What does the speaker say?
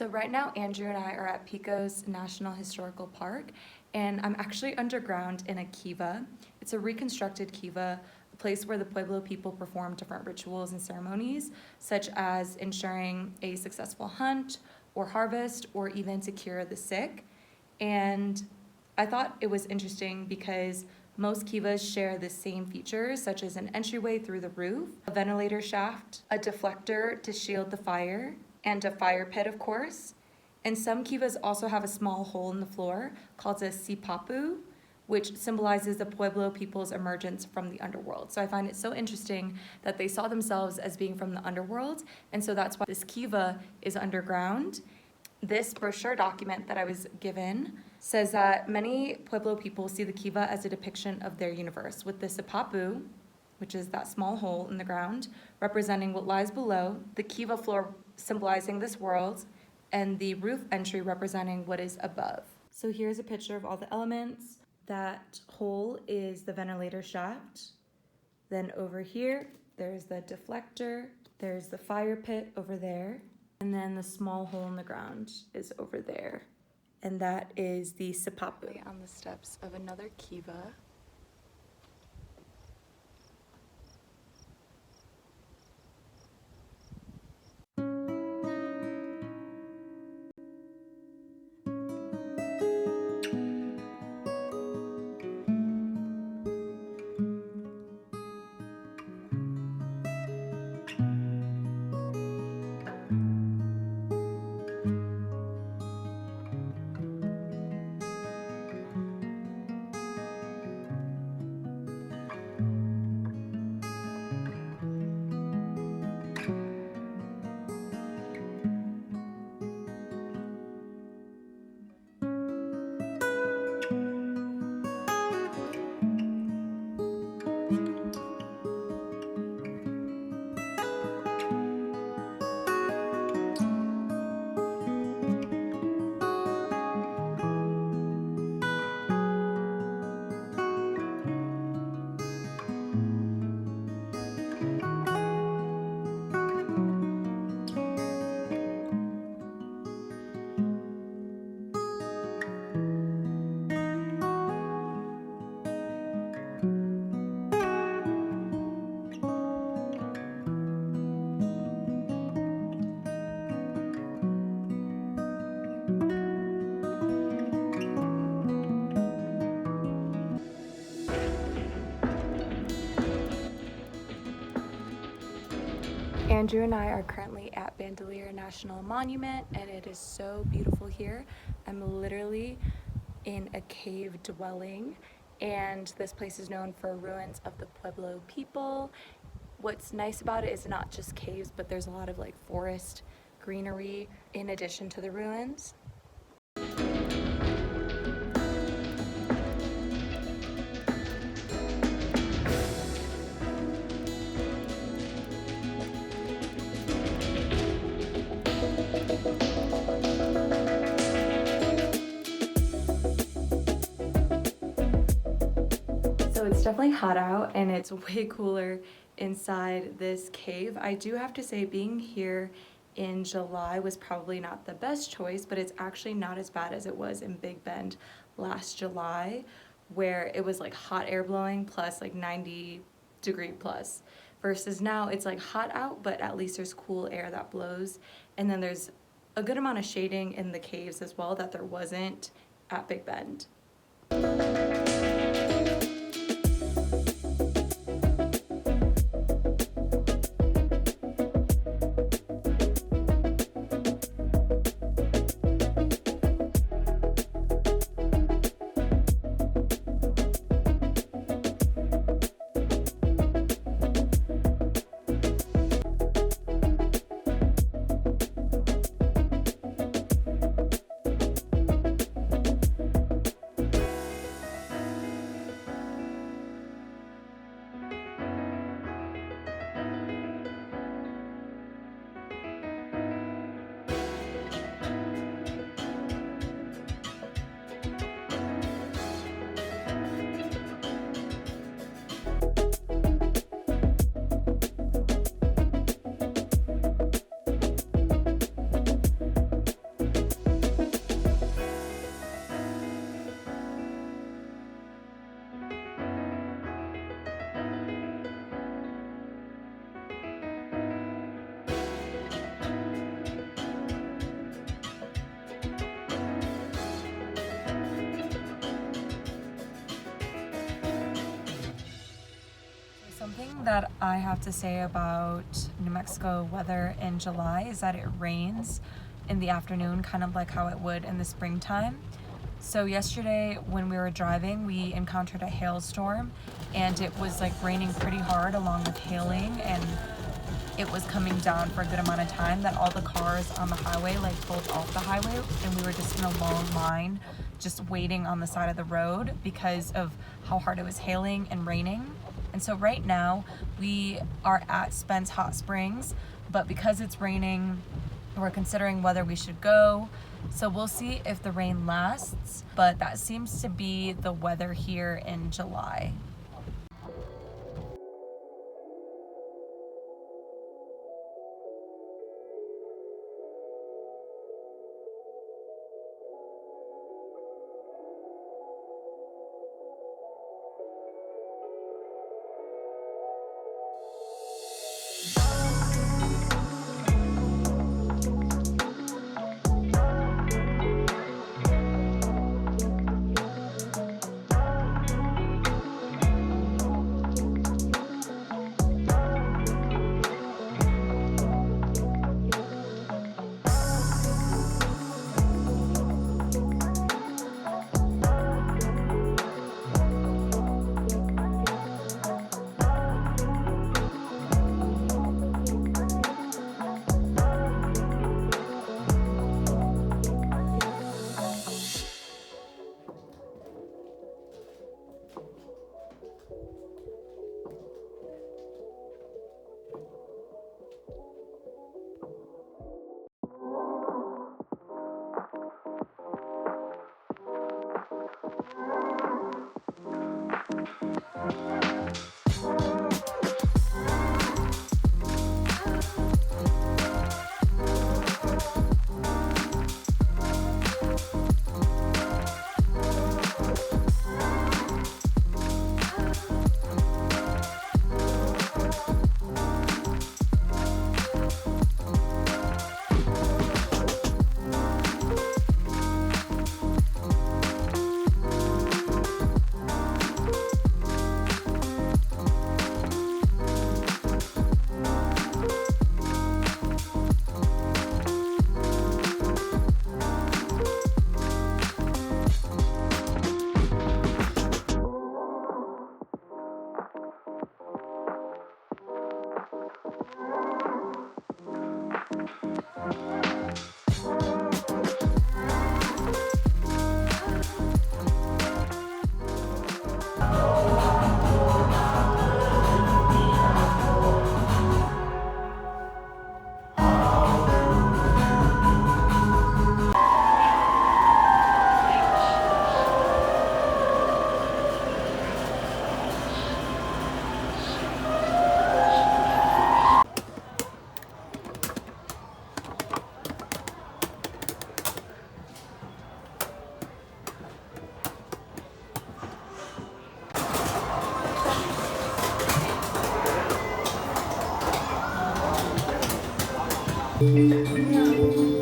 So right now, Andrew and I are at Pecos National Historical Park, and I'm actually underground in a kiva. It's a reconstructed kiva, a place where the Pueblo people perform different rituals and ceremonies, such as ensuring a successful hunt or harvest, or even to cure the sick. And I thought it was interesting because most kivas share the same features, such as an entryway through the roof, a ventilator shaft, a deflector to shield the fire, and a fire pit, of course. And some kivas also have a small hole in the floor called a sipapu, which symbolizes the Pueblo people's emergence from the underworld. So I find it so interesting that they saw themselves as being from the underworld, and so that's why this kiva is underground. This brochure document that I was given says that many Pueblo people see the kiva as a depiction of their universe, with the sipapu, which is that small hole in the ground, representing what lies below, the kiva floor symbolizing this world, and the roof entry representing what is above. So here's a picture of all the elements. That hole is the ventilator shaft. Then over here, there's the deflector, there's the fire pit over there, and then the small hole in the ground is over there. And that is the sipapu. On the steps of another kiva. Andrew and I are currently at Bandelier National Monument, and it is so beautiful here. I'm literally in a cave dwelling, and this place is known for ruins of the Pueblo people. What's nice about it is not just caves, but there's a lot of like forest greenery in addition to the ruins. So it's definitely hot out, and it's way cooler inside this cave. I do have to say, being here in July was probably not the best choice, but it's actually not as bad as it was in Big Bend last July, where it was like hot air blowing plus like 90-degree plus, versus now it's like hot out, but at least there's cool air that blows. And then there's a good amount of shading in the caves as well that there wasn't at Big Bend. thing that I have to say about New Mexico weather in July is that it rains in the afternoon, kind of like how it would in the springtime. So yesterday when we were driving, we encountered a hailstorm, and it was like raining pretty hard along with hailing, and it was coming down for a good amount of time that all the cars on the highway like pulled off the highway, and we were just in a long line just waiting on the side of the road because of how hard it was hailing and raining. And so right now we are at Spence Hot Springs, but because it's raining, we're considering whether we should go. So we'll see if the rain lasts, but that seems to be the weather here in July. Yeah.